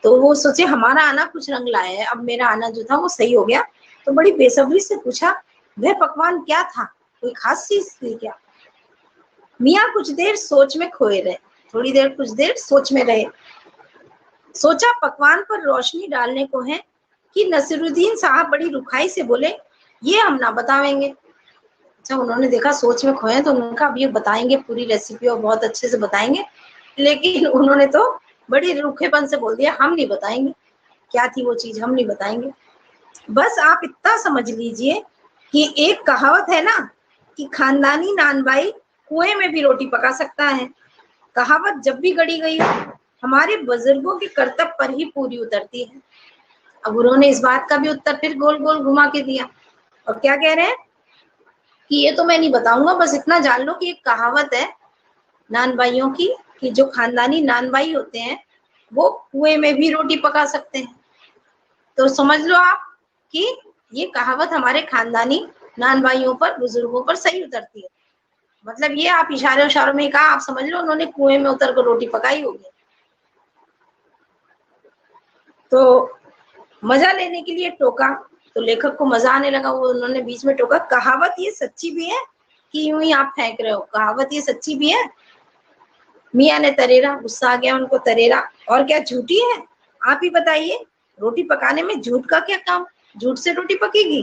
तो वो सोचे हमारा आना कुछ रंग लाया है, अब मेरा आना जो था वो सही हो गया। तो बड़ी बेसब्री से पूछा वह पकवान क्या था, कोई खास चीज थी क्या? मियाँ कुछ देर सोच में खोए रहे, थोड़ी देर कुछ देर सोच में रहे। सोचा पकवान पर रोशनी डालने को है कि नसीरुद्दीन साहब बड़ी रुखाई से बोले, ये हम ना बतावेंगे। अच्छा, उन्होंने देखा सोच में खोए, तो उन्होंने कहा अब ये बताएंगे पूरी रेसिपी और बहुत अच्छे से बताएंगे, लेकिन उन्होंने तो बड़ी रूखेपन से बोल दिया हम नहीं बताएंगे, क्या थी वो चीज, हम नहीं बताएंगे। बस आप इतना समझ लीजिए कि एक कहावत है ना कि खानदानी नानबाई कुएं में भी रोटी पका सकता है। कहावत जब भी गढ़ी गई हो हमारे बुजुर्गों के कर्तव्य पर ही पूरी उतरती है। अब उन्होंने इस बात का भी उत्तर फिर गोल गोल घुमा के दिया, और क्या कह रहे हैं कि ये तो मैं नहीं बताऊंगा, बस इतना जान लो कि एक कहावत है नान भाइयों की कि जो खानदानी नान भाई होते हैं वो कुएं में भी रोटी पका सकते हैं। तो समझ लो आप कि ये कहावत हमारे खानदानी नान भाइयों पर, बुजुर्गों पर सही उतरती है। मतलब ये आप इशारे इशारों में कहा, आप समझ लो उन्होंने कुएं में उतर कर रोटी पकाई होगी। तो मजा लेने के लिए टोका, तो लेखक को मजा आने लगा, वो उन्होंने बीच में टोका, कहावत ये सच्ची भी है कि यूं ही आप फेंक रहे हो, कहावत ये सच्ची भी है। मियाँ ने तरेरा, गुस्सा आ गया उनको, तरेरा और क्या झूठी है, आप ही बताइए, रोटी पकाने में झूठ का क्या काम, झूठ से रोटी पकेगी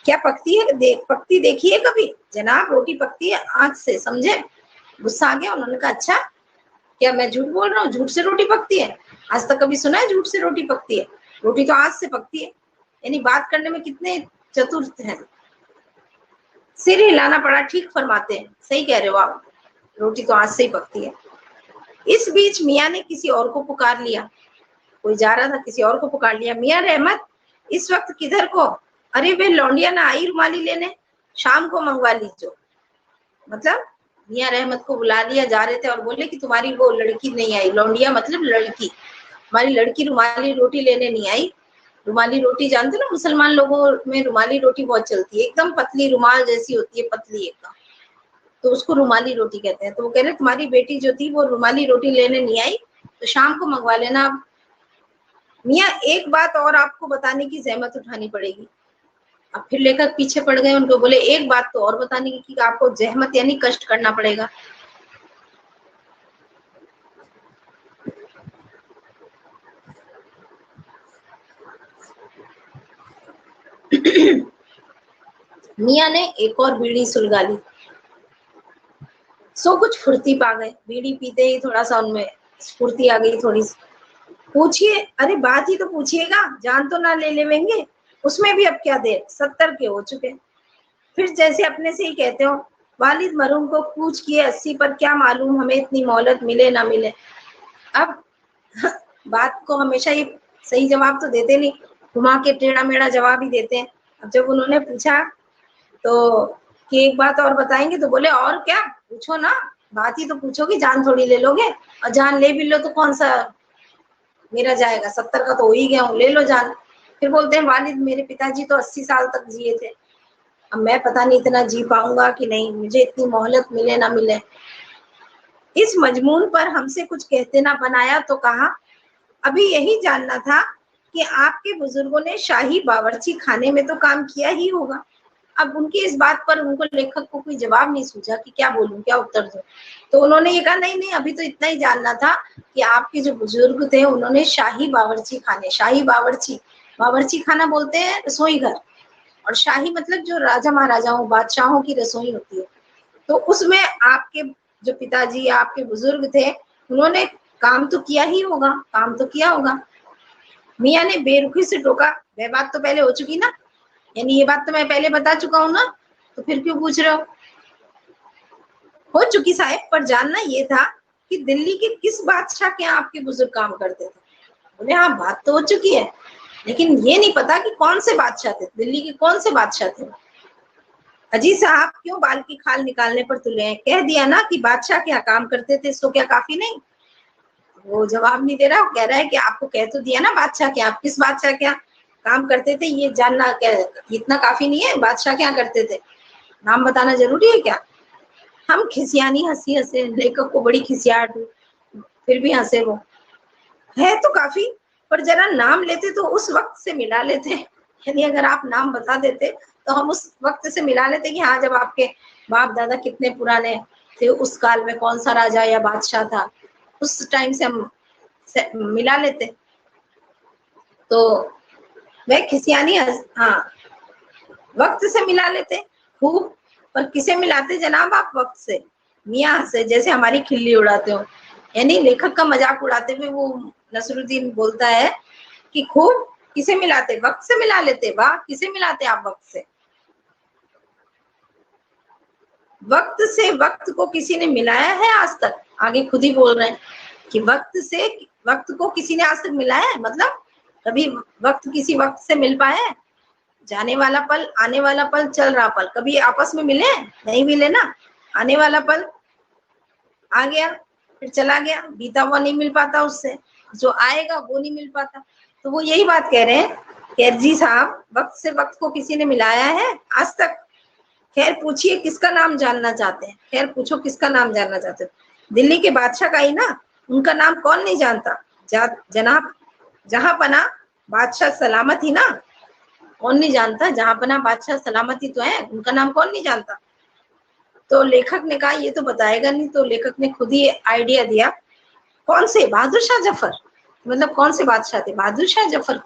क्या, पकती है पकती देखी है कभी जनाब, रोटी पकती है आंच से, समझे। गुस्सा आ गया, उन्होंने कहा अच्छा क्या मैं झूठ बोल रहा हूँ, झूठ से रोटी पकती है, आज तक कभी सुना है झूठ से रोटी पकती है, रोटी तो आंच से पकती है। यानी बात करने में कितने चतुर हैं। सिर हिलाना पड़ा, ठीक फरमाते हैं, सही कह रहे हो आप, रोटी तो आंच से ही पकती है। इस बीच मियाँ ने किसी और को पुकार लिया, कोई जा रहा था किसी और को पुकार लिया, मियाँ रहमत इस वक्त किधर को, अरे वे लौंडिया ना आई रुमाली लेने, शाम को मंगवा लीजो। मतलब मियाँ रहमत को बुला लिया, जा रहे थे और बोले कि तुम्हारी वो लड़की नहीं आई, लौंडिया मतलब लड़की, हमारी लड़की रुमाली रोटी लेने नहीं आई। रुमाली रोटी जानते ना, मुसलमान लोगों में रुमाली रोटी बहुत चलती है, एकदम पतली रुमाल जैसी होती है, पतली एकदम, तो उसको रुमाली रोटी कहते हैं। तो वो कह रहे तुम्हारी बेटी जो थी वो रुमाली रोटी लेने नहीं आई, तो शाम को मंगवा लेना। मियाँ एक बात और आपको बताने की जहमत उठानी पड़ेगी। अब फिर लेखक पीछे पड़ गए, उनको बोले एक बात तो और बताने की, आपको जहमत यानी कष्ट करना पड़ेगा। मियाँ ने एक और बीड़ी सुलगा ली, सो कुछ फुर्ती पा गए, बीड़ी पीते ही थोड़ा सा उनमें स्फूर्ति आ गई थोड़ी सी। पूछिए, अरे बात ही तो पूछिएगा, जान तो ना ले लेंगे, उसमें भी अब क्या देर, 70 के हो चुके। फिर जैसे अपने से ही कहते हो, वालिद मरूम को पूछ किए 80 पर, क्या मालूम हमें इतनी मोहलत मिले ना मिले। अब बात को हमेशा ये सही जवाब तो देते नहीं, घुमा के टेढ़ा मेढ़ा जवाब ही देते हैं। अब जब उन्होंने पूछा तो कि एक बात और बताएंगे, तो बोले और क्या, पूछो ना, बात ही तो पूछोगी, जान थोड़ी ले लोगे, और जान ले भी लो तो कौन सा मेरा जाएगा, 70 का तो हो ही गया हूँ, ले लो जान। फिर बोलते हैं वालिद मेरे पिताजी तो 80 साल तक जिए थे, अब मैं पता नहीं इतना जी पाऊंगा कि नहीं, मुझे इतनी मोहलत मिले ना मिले। इस मजमून पर हमसे कुछ कहते ना बनाया तो कहा, अभी यही जानना था कि आपके बुजुर्गों ने शाही बावर्ची खाने में तो काम किया ही होगा। अब उनकी इस बात पर उनको लेखक को कोई जवाब नहीं सूझा कि क्या बोलूं, क्या उत्तर दूं। तो उन्होंने ये कहा नहीं नहीं, अभी तो इतना ही जानना था कि आपके जो बुजुर्ग थे उन्होंने शाही बावर्ची खाने, शाही बावर्ची, बावर्ची खाना बोलते हैं रसोई घर, और शाही मतलब जो राजा महाराजाओं बादशाहों की रसोई होती है। तो उसमें आपके जो पिताजी आपके बुजुर्ग थे उन्होंने काम तो किया ही होगा, काम तो किया होगा। मियाँ ने बेरुखी से टोका, वह बात तो पहले हो चुकी ना, यानी ये बात तो मैं पहले बता चुका हूँ ना, तो फिर क्यों पूछ रहे हो चुकी साहब, पर जानना ये था कि दिल्ली के किस बादशाह के यहाँ आपके बुजुर्ग काम करते थे। बोले हाँ बात तो हो चुकी है, लेकिन ये नहीं पता कि कौन से बादशाह थे, दिल्ली के कौन से बादशाह थे। अजी साहब क्यों बाल की खाल निकालने पर तुले हैं, कह दिया ना कि बादशाह क्या काम करते थे, सो क्या काफी नहीं। वो जवाब नहीं दे रहा, वो कह रहा है कि आपको कह तो दिया ना बादशाह क्या, आप किस बादशाह क्या काम करते थे ये जानना क्या इतना काफी नहीं है, बादशाह क्या करते थे, नाम बताना जरूरी है क्या। हम खिसियानी हंसी हंसे, लेखक को बड़ी खिसियाहट हुई, फिर भी हंसे वो, है तो काफी, पर जरा नाम लेते तो उस वक्त से मिला लेते, यानी अगर आप नाम बता देते तो हम उस वक्त से मिला लेते कि हाँ जब आपके बाप दादा कितने पुराने थे, उस काल में कौन सा राजा या बादशाह था, उस टाइम से हम मिला लेते। तो वह खिसियानी हाँ वक्त से मिला लेते खूब, पर किसे मिलाते जनाब आप वक्त से? मियाँ से, जैसे हमारी खिल्ली उड़ाते हो। यानी लेखक का मजाक उड़ाते हुए वो नसरुद्दीन बोलता है कि खूब किसे मिलाते? वक्त से मिला लेते। वाह, किसे मिलाते आप वक्त से? वक्त से वक्त को किसी ने मिलाया है आज तक? आगे खुद ही बोल रहे हैं कि वक्त से वक्त को किसी ने आज तक मिलाया है, मतलब कभी वक्त किसी वक्त से मिल पाया है? जाने वाला पल, आने वाला पल, चल रहा पल, कभी आपस में मिले? नहीं मिले ना। आने वाला पल आ गया फिर चला गया, बीता हुआ नहीं मिल पाता उससे, जो आएगा वो नहीं मिल पाता। तो वो यही बात कह रहे हैं कि जी साहब, वक्त से वक्त को किसी ने मिलाया है आज तक? खैर पूछिए किसका नाम जानना चाहते हैं, खैर पूछो किसका नाम जानना चाहते हैं। दिल्ली के बादशाह का ही ना, उनका नाम कौन नहीं जानता? जनाब जहां पना बादशाह सलामत ही ना, कौन नहीं जानता? जहां पना बादशाह सलामती तो है, उनका नाम कौन नहीं जानता? तो लेखक ने कहा ये तो बताएगा नहीं, तो लेखक ने खुद ही आइडिया दिया। कौन से? बहादुर शाह जफर। मतलब कौन से बादशाह थे? बहादुर शाह जफर।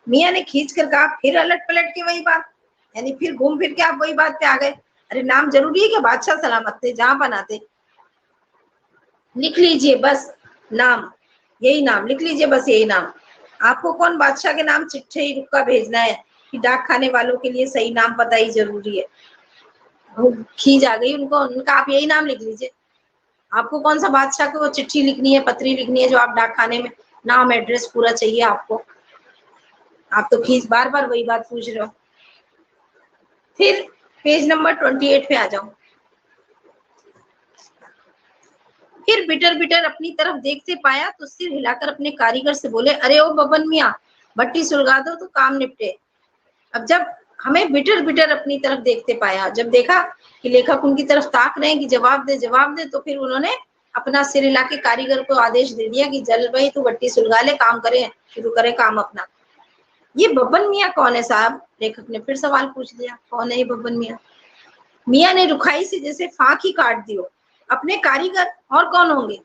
मियाँ ने खींच कर कहा, फिर अलट पलट के वही बात, यानी फिर घूम फिर के आप वही बात पे आ गए। अरे नाम जरूरी है कि बादशाह सलामत थे, जहां बनाते लिख लीजिए बस नाम, यही नाम लिख लीजिए, बस यही नाम। आपको कौन बादशाह के नाम चिट्ठी रुक्का भेजना है कि डाक खाने वालों के लिए सही नाम पता ही जरूरी है? खींच आ गई उनको, उनका आप यही नाम लिख लीजिए। आपको कौन सा बादशाह को चिट्ठी लिखनी है, पत्री लिखनी है जो आप डाक खाने में नाम एड्रेस पूरा चाहिए आपको? आप तो खींच बार बार वही बात पूछ रहे हो। फिर पेज नंबर 28 पे आ जाओ। फिर बिटर बिटर अपनी तरफ देखते पाया तो सिर हिलाकर अपने कारीगर से बोले, अरे ओ बबन मियाँ, भट्टी सुलगा दो तो काम निपटे। अब जब हमें बिटर बिटर अपनी तरफ देखते पाया, जब देखा कि लेखक उनकी तरफ ताक रहे हैं कि जवाब दे जवाब दे, तो फिर उन्होंने अपना सिर हिला के कारीगर को आदेश दे दिया कि जल भाई तू भट्टी सुलगा ले, काम करे, शुरू करे काम अपना। ये बब्बन मियाँ कौन है साहब? लेखक ने फिर सवाल पूछ दिया, कौन है ये बब्बन मियाँ? मियाँ ने रुखाई से जैसे फांक ही काट दियो, अपने कारीगर और कौन होंगे?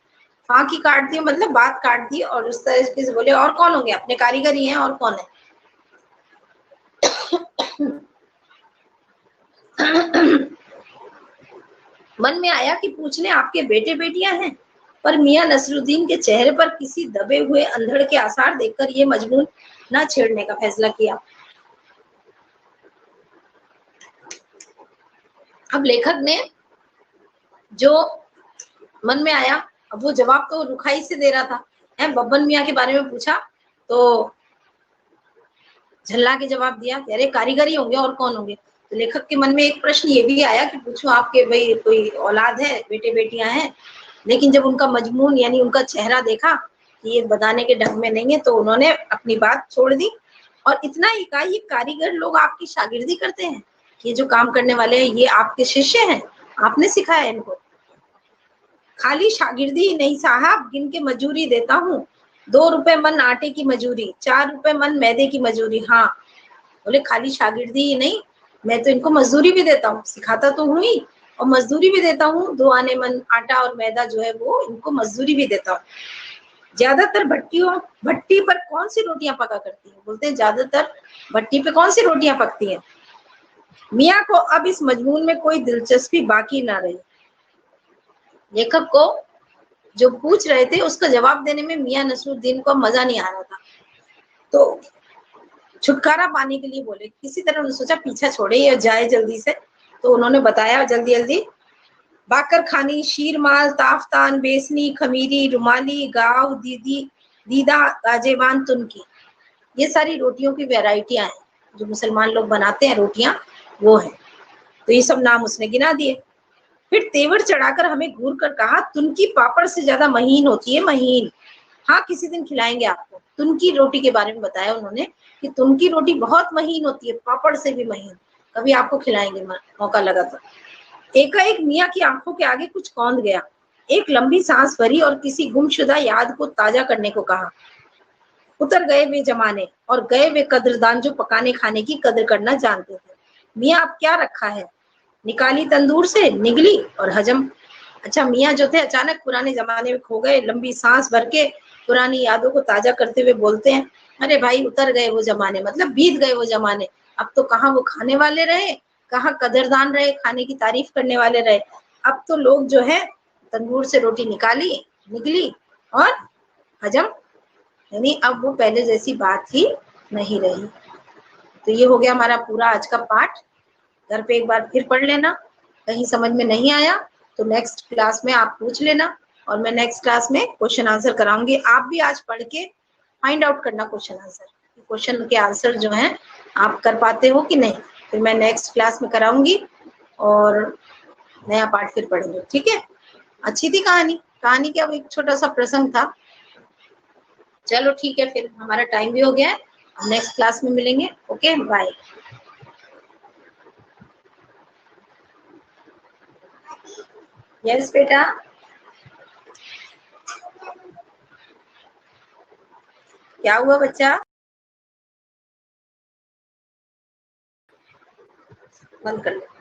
फांक ही काट दी मतलब बात काट दी, और उस तरह से बोले और कौन होंगे? अपने कारीगर ही हैं, और कौन है? मन में आया कि पूछ ले आपके बेटे बेटियां हैं, पर मियाँ नसरुद्दीन के चेहरे पर किसी दबे हुए अंधड़ के आसार देखकर ये मजबूर न छेड़ने का फैसला किया। अब लेखक ने जो मन में आया, अब वो जवाब तो रुखाई से दे रहा था। बब्बन मियाँ के बारे में पूछा तो झल्ला के जवाब दिया, अरे कारीगर ही होंगे और कौन होंगे? तो लेखक के मन में एक प्रश्न ये भी आया कि पूछूं आपके भाई कोई औलाद है, बेटे बेटियां हैं? लेकिन जब उनका मजमून यानी उनका चेहरा देखा कि ये बताने के ढंग में नहीं है, तो उन्होंने अपनी बात छोड़ दी और इतना ही कहा, ये कारीगर लोग आपकी शागिर्दी करते हैं? ये जो काम करने वाले हैं ये आपके शिष्य हैं? आपने सिखाया इनको? खाली शागिर्दी ही नहीं साहब, गिन के मजूरी देता हूँ। 2 रुपए मन आटे की मजूरी, 4 रुपए मन मैदे की मजूरी। हाँ, बोले खाली शागिर्दी ही नहीं, मैं तो इनको मजदूरी भी देता हूँ, सिखाता तो हूँ ही और मजदूरी भी देता हूँ। 2 आने मन आटा और मैदा जो है वो इनको मजदूरी भी देता हूँ। ज्यादातर भट्टी पर कौन सी रोटियां पका करती हैं? बोलते हैं ज्यादातर भट्टी पे कौन सी रोटियां पकती हैं? मियाँ को अब इस मजमून में कोई दिलचस्पी बाकी ना रही। लेखक को जो पूछ रहे थे उसका जवाब देने में मियाँ नसरुद्दीन को मजा नहीं आ रहा था, तो छुटकारा पाने के लिए बोले, किसी तरह उन्होंने सोचा पीछा छोड़े या जाए जल्दी से, तो उन्होंने बताया जल्दी जल्दी, बाकर खानी, शीर माल, ताफ्तान, बेसनी, खमीरी, रुमाली, गाव, दीदी, दीदा, गाजेबान, तुनकी, ये सारी रोटियों की वेराइटियां हैं जो मुसलमान लोग बनाते हैं रोटियां, वो है। तो ये सब नाम उसने गिना दिए। फिर तेवर चढ़ाकर हमें घूर कर कहा, तुनकी पापड़ से ज्यादा महीन होती है, महीन। हाँ, किसी दिन खिलाएंगे आपको। तुनकी रोटी के बारे में बताया उन्होंने कि तुनकी रोटी बहुत महीन होती है, पापड़ से भी महीन। कभी आपको खिलाएंगे, मौका लगा तो। एकाएक मियाँ की आंखों के आगे कुछ कौंध गया। एक लंबी सांस भरी और किसी गुमशुदा याद को ताजा करने को कहा। उतर गए वे जमाने और गए वे कदरदान जो पकाने खाने की कदर करना जानते थे। मियाँ अब क्या रखा है? निकाली तंदूर से, निगली और हजम। अच्छा, मियाँ जो थे अचानक पुराने जमाने में खो गए, लंबी सांस भर के पुरानी यादों को ताजा करते हुए बोलते हैं, अरे भाई उतर गए वो जमाने, मतलब बीत गए वो जमाने अब तो कहाँ वो खाने वाले रहे, कहाँ कदरदान रहे, खाने की तारीफ करने वाले रहे। अब तो लोग जो है तंदूर से रोटी निकली और हजम, यानी अब वो पहले जैसी बात ही नहीं रही। तो ये हो गया हमारा पूरा आज का पाठ। घर पे एक बार फिर पढ़ लेना, कहीं समझ में नहीं आया तो नेक्स्ट क्लास में आप पूछ लेना, और मैं नेक्स्ट क्लास में क्वेश्चन आंसर कराऊंगी। आप भी आज पढ़ के फाइंड आउट करना क्वेश्चन आंसर, क्वेश्चन के आंसर जो हैं आप कर पाते हो कि नहीं। फिर मैं नेक्स्ट क्लास में कराऊंगी और नया पार्ट फिर पढ़ेंगे, ठीक है। अच्छी थी कहानी, कहानी क्या, एक छोटा सा प्रसंग था। चलो ठीक है, फिर हमारा टाइम भी हो गया है, नेक्स्ट क्लास में मिलेंगे। Okay, bye. यस बेटा, क्या हुआ बच्चा? बंद कर लो।